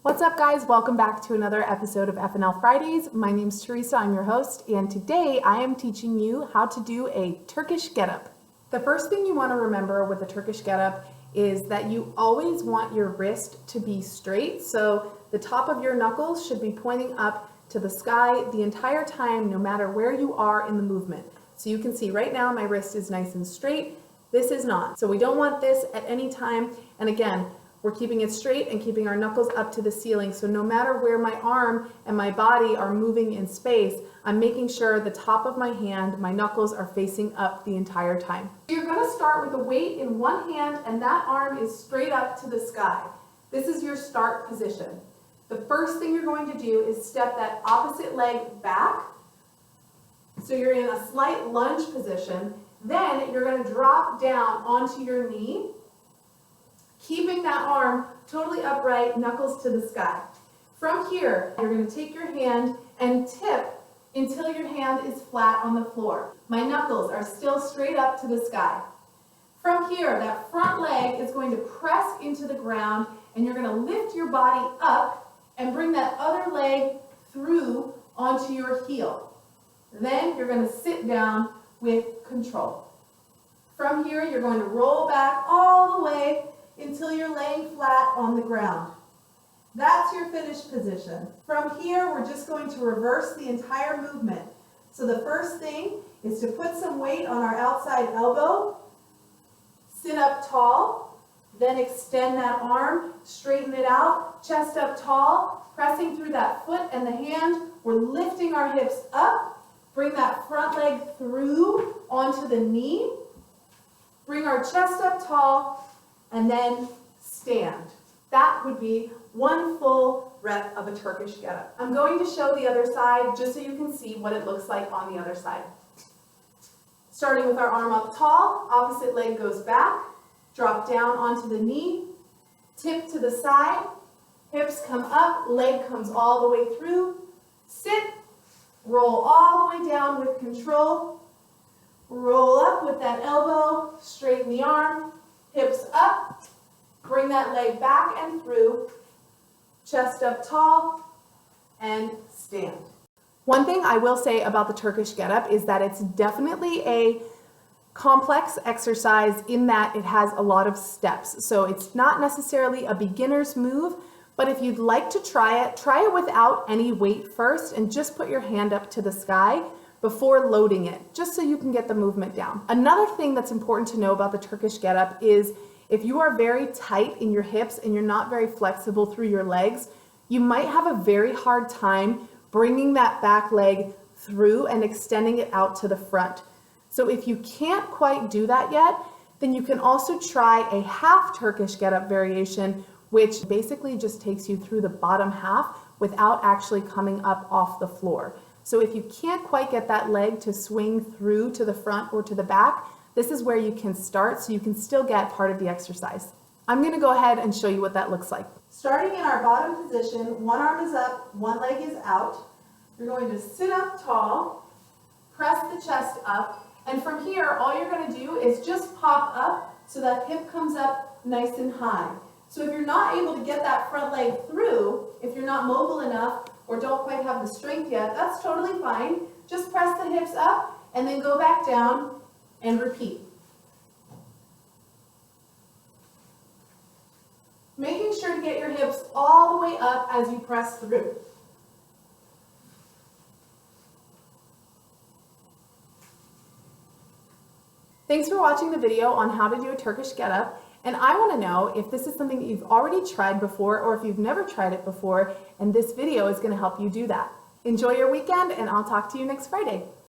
What's up, guys? Welcome back to another episode of FNL Fridays. My name's Teresa, I'm your host, and today I am teaching you how to do a Turkish Get Up. The first thing you want to remember with a Turkish Get Up is that you always want your wrist to be straight, so the top of your knuckles should be pointing up to the sky the entire time, no matter where you are in the movement. So you can see right now my wrist is nice and straight. This is not. So we don't want this at any time, and again, we're keeping it straight and keeping our knuckles up to the ceiling. So no matter where my arm and my body are moving in space, I'm making sure the top of my hand, my knuckles are facing up the entire time. You're going to start with the weight in one hand and that arm is straight up to the sky. This is your start position. The first thing you're going to do is step that opposite leg back. So you're in a slight lunge position. Then you're going to drop down onto your knee, keeping that arm totally upright, knuckles to the sky. From here, you're going to take your hand and tip until your hand is flat on the floor. My knuckles are still straight up to the sky. From here, that front leg is going to press into the ground, and you're going to lift your body up and bring that other leg through onto your heel. Then you're going to sit down with control. From here, you're going to roll back all the way until you're laying flat on the ground. That's your finished position. From here, we're just going to reverse the entire movement. So the first thing is to put some weight on our outside elbow, sit up tall, then extend that arm, straighten it out, chest up tall, pressing through that foot and the hand. We're lifting our hips up, bring that front leg through onto the knee, bring our chest up tall, and then stand. That would be one full rep of a Turkish Get Up. I'm going to show the other side just so you can see what it looks like on the other side. Starting with our arm up tall, opposite leg goes back, drop down onto the knee, tip to the side, hips come up, leg comes all the way through, sit, roll all the way down with control, roll up with that elbow, straighten the arm, hips up, bring that leg back and through, chest up tall, and stand. One thing I will say about the Turkish Get Up is that it's definitely a complex exercise in that it has a lot of steps. So it's not necessarily a beginner's move, but if you'd like to try it without any weight first and just put your hand up to the sky before loading it, just so you can get the movement down. Another thing that's important to know about the Turkish Get Up is if you are very tight in your hips and you're not very flexible through your legs, you might have a very hard time bringing that back leg through and extending it out to the front. So if you can't quite do that yet, then you can also try a half Turkish Get Up variation, which basically just takes you through the bottom half without actually coming up off the floor. So if you can't quite get that leg to swing through to the front or to the back, this is where you can start so you can still get part of the exercise. I'm going to go ahead and show you what that looks like. Starting in our bottom position, one arm is up, one leg is out. You're going to sit up tall, press the chest up, and from here, all you're going to do is just pop up so that hip comes up nice and high. So if you're not able to get that front leg through, if you're not mobile enough or don't quite have the strength yet, that's totally fine. Just press the hips up and then go back down and repeat. Making sure to get your hips all the way up as you press through. Thanks for watching the video on how to do a Turkish Get Up. And I want to know if this is something that you've already tried before or if you've never tried it before, and this video is going to help you do that. Enjoy your weekend, and I'll talk to you next Friday.